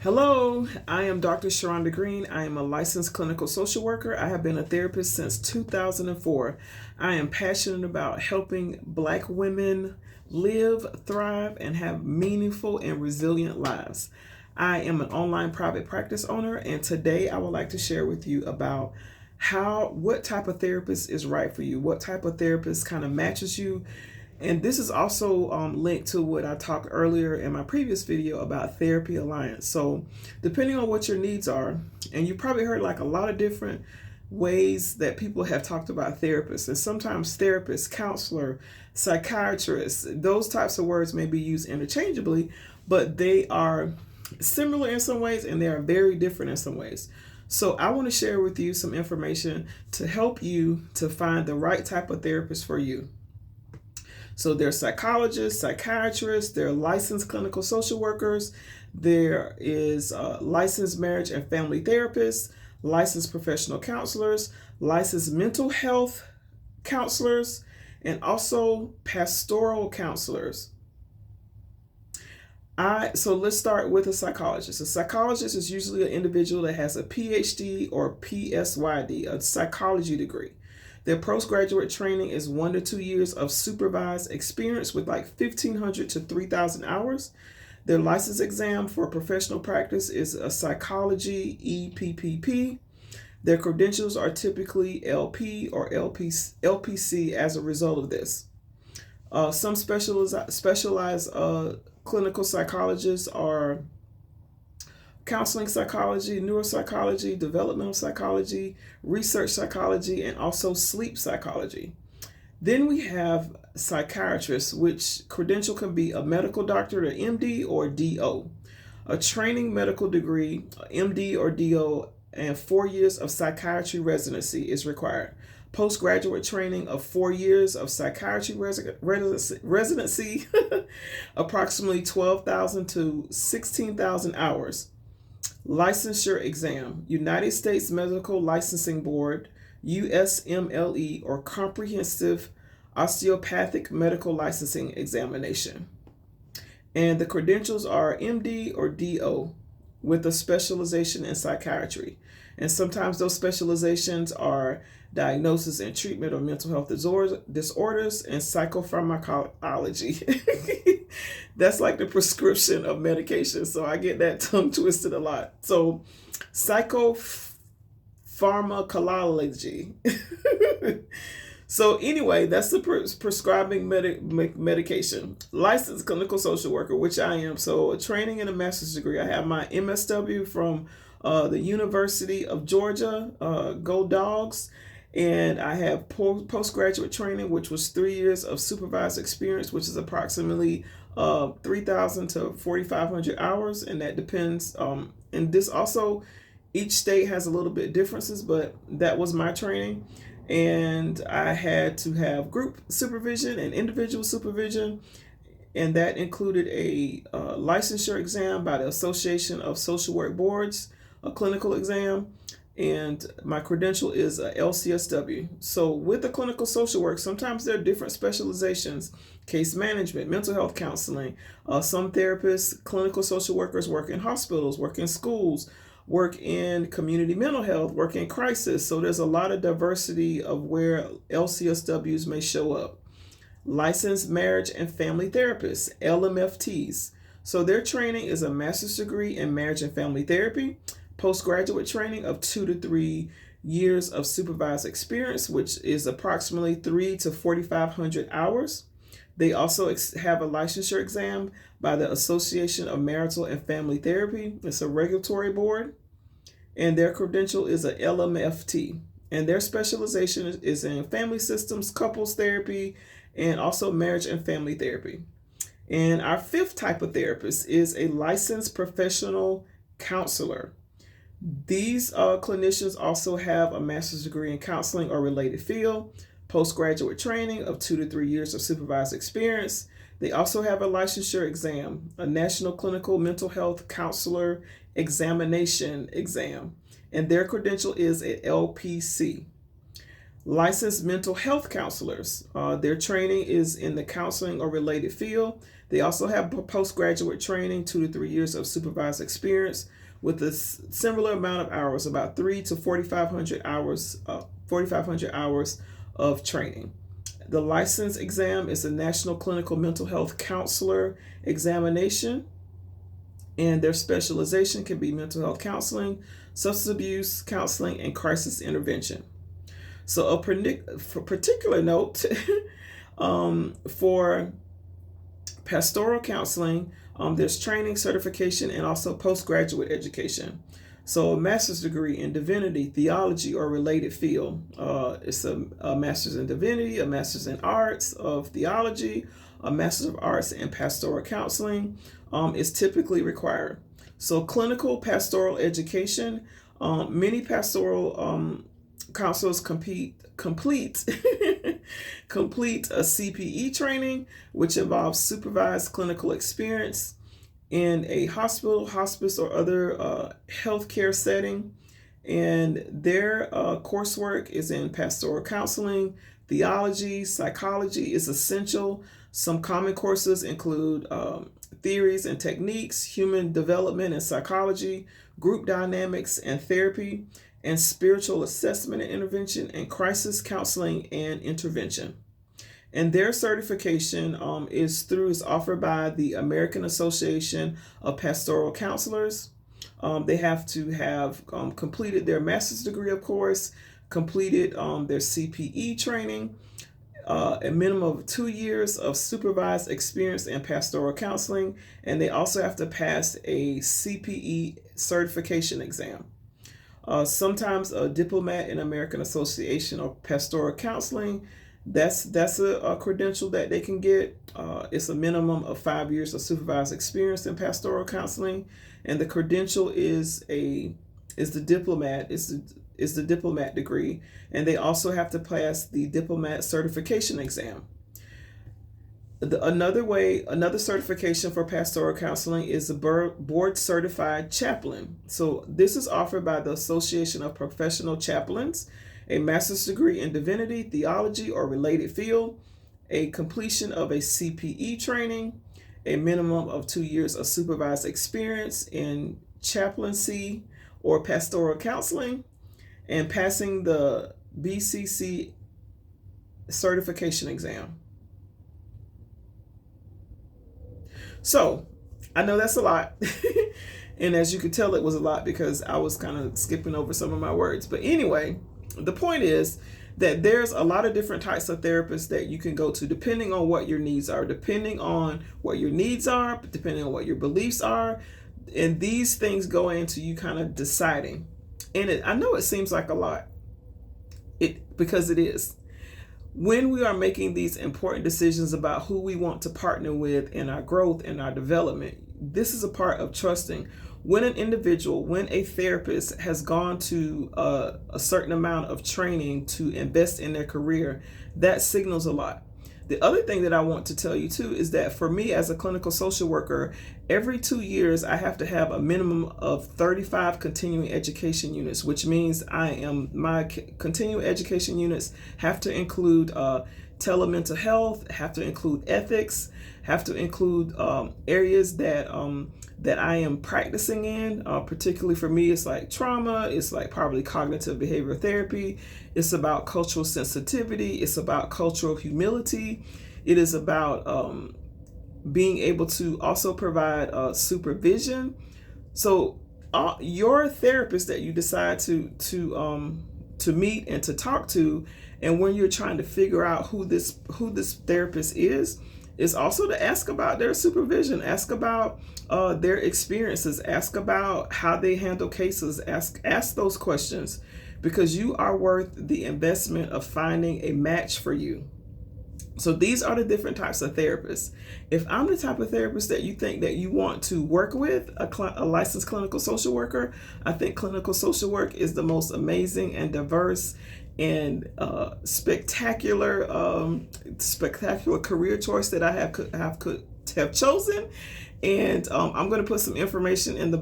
Hello, I am Dr. Sha-Rhonda Green. I am a licensed clinical social worker. I have been a therapist since 2004. I am passionate about helping Black women live, thrive, and have meaningful and resilient lives. I am an online private practice owner, and today I would like to share with you about what type of therapist is right for you, what type of therapist kind of matches you. And this is also linked to what I talked earlier in my previous video about Therapy Alliance. So depending on what your needs are, and you probably heard like a lot of different ways that people have talked about therapists, and sometimes therapist, counselor, psychiatrist, those types of words may be used interchangeably, but they are similar in some ways and they are very different in some ways. So I want to share with you some information to help you to find the right type of therapist for you. So there are psychologists, psychiatrists, there are licensed clinical social workers, there is licensed marriage and family therapists, licensed professional counselors, licensed mental health counselors, and also pastoral counselors. So let's start with a psychologist. A psychologist is usually an individual that has a PhD or PsyD, a psychology degree. Their postgraduate training is 1 to 2 years of supervised experience with like 1,500 to 3,000 hours. Their license exam for professional practice is a psychology EPPP. Their credentials are typically LP or LPC as a result of this. Some specialized clinical psychologists are counseling psychology, neuropsychology, developmental psychology, research psychology, and also sleep psychology. Then we have psychiatrists, which credential can be a medical doctor, an MD or DO. A training medical degree, MD or DO, and 4 years of psychiatry residency is required. Postgraduate training of 4 years of psychiatry residency, approximately 12,000 to 16,000 hours. Licensure exam, United States Medical Licensing Board, USMLE, or Comprehensive Osteopathic Medical Licensing Examination. And the credentials are MD or DO with a specialization in psychiatry. And sometimes those specializations are diagnosis and treatment of mental health disorders and psychopharmacology. That's like the prescription of medication. So I get that tongue twisted a lot. So psychopharmacology. So anyway, that's the prescribing medication. Licensed clinical social worker, which I am. So a training and a master's degree. I have my MSW from the University of Georgia, Go Dogs. And I have postgraduate training, which was 3 years of supervised experience, which is approximately 3,000 to 4,500 hours. And that depends. And this also, each state has a little bit differences, but that was my training. And I had to have group supervision and individual supervision. And that included a licensure exam by the Association of Social Work Boards, a clinical exam, and my credential is a LCSW. So with the clinical social work, sometimes there are different specializations: case management, mental health counseling. Some therapists, clinical social workers work in hospitals, work in schools, work in community mental health, work in crisis. So there's a lot of diversity of where LCSWs may show up. Licensed marriage and family therapists, LMFTs. So their training is a master's degree in marriage and family therapy, postgraduate training of 2 to 3 years of supervised experience, which is approximately 3 to 4,500 hours. They also have a licensure exam by the Association of Marital and Family Therapy. It's a regulatory board, and their credential is a LMFT. And their specialization is in family systems, couples therapy, and also marriage and family therapy. And our fifth type of therapist is a licensed professional counselor. These clinicians also have a master's degree in counseling or related field, postgraduate training of 2 to 3 years of supervised experience. They also have a licensure exam, a National Clinical Mental Health Counselor Examination exam, and their credential is at LPC. Licensed mental health counselors, their training is in the counseling or related field. They also have postgraduate training, 2 to 3 years of supervised experience with a similar amount of hours, about 3 to 4,500 hours, 4,500 hours of training. The license exam is a National Clinical Mental Health Counselor examination, and their specialization can be mental health counseling, substance abuse counseling, and crisis intervention. So a particular note for pastoral counseling, there's training, certification, and also postgraduate education. So a master's degree in divinity, theology, or related field. It's a master's in divinity, a master's in arts of theology, a master's of arts in pastoral counseling is typically required. So clinical pastoral education, many pastoral counselors complete complete a CPE training, which involves supervised clinical experience in a hospital, hospice, or other healthcare setting. And their coursework is in pastoral counseling, theology, psychology is essential. Some common courses include theories and techniques, human development and psychology, group dynamics and therapy, and spiritual assessment and intervention, and crisis counseling and intervention. And their certification is offered by the American Association of Pastoral Counselors. They have to have completed their master's degree, of course, completed their CPE training, a minimum of 2 years of supervised experience in pastoral counseling, and they also have to pass a CPE certification exam. Sometimes a diplomat in American Association of Pastoral Counseling, that's a credential that they can get. It's a minimum of 5 years of supervised experience in pastoral counseling, and the credential is the diplomat degree, and they also have to pass the diplomat certification exam. Another certification for pastoral counseling is a board certified chaplain. So this is offered by the Association of Professional Chaplains, a master's degree in divinity, theology, or related field, a completion of a CPE training, a minimum of 2 years of supervised experience in chaplaincy or pastoral counseling, and passing the BCC certification exam. So I know that's a lot. And as you could tell, it was a lot because I was kind of skipping over some of my words. But anyway, the point is that there's a lot of different types of therapists that you can go to depending on what your needs are, depending on what your needs are, depending on what your beliefs are. And these things go into you kind of deciding. And I know it seems like a lot, because it is. When we are making these important decisions about who we want to partner with in our growth and our development, this is a part of trusting. When a therapist has gone to a certain amount of training to invest in their career, that signals a lot. The other thing that I want to tell you too is that for me as a clinical social worker, every 2 years I have to have a minimum of 35 continuing education units, which means my continuing education units have to include telemental health, have to include ethics, have to include areas that I am practicing in. Particularly for me, it's like trauma, it's like probably cognitive behavioral therapy, it's about cultural sensitivity, it's about cultural humility, it is about being able to also provide supervision. So your therapist that you decide to meet and to talk to, and when you're trying to figure out who this therapist is also to ask about their supervision, ask about their experiences, ask about how they handle cases, ask those questions, because you are worth the investment of finding a match for you. So these are the different types of therapists. If I'm the type of therapist that you think that you want to work with, a licensed clinical social worker, I think clinical social work is the most amazing and diverse and spectacular career choice that I have chosen. And I'm going to put some information in the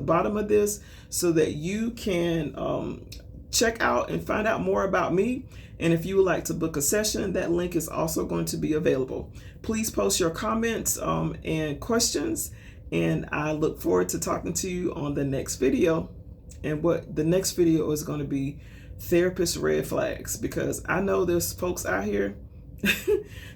bottom of this so that you can check out and find out more about me. And if you would like to book a session, that link is also going to be available. Please post your comments and questions, and I look forward to talking to you on the next video. And what the next video is going to be, therapist red flags, because I know there's folks out here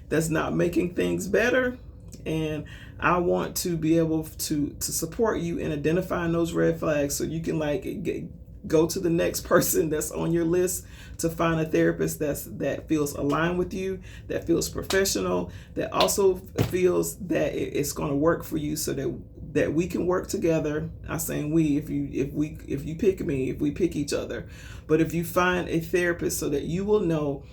that's not making things better, and I want to be able to support you in identifying those red flags, so you can go to the next person that's on your list to find a therapist that feels aligned with you, that feels professional, that also feels that it's going to work for you, so that we can work together. I'm saying we, if you pick me, if we pick each other, but if you find a therapist so that you will know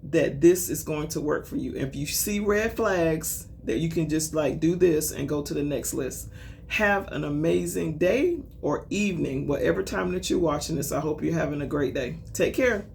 that this is going to work for you. If you see red flags, that you can just do this and go to the next list. Have an amazing day or evening, whatever time that you're watching this. I hope you're having a great day. Take care.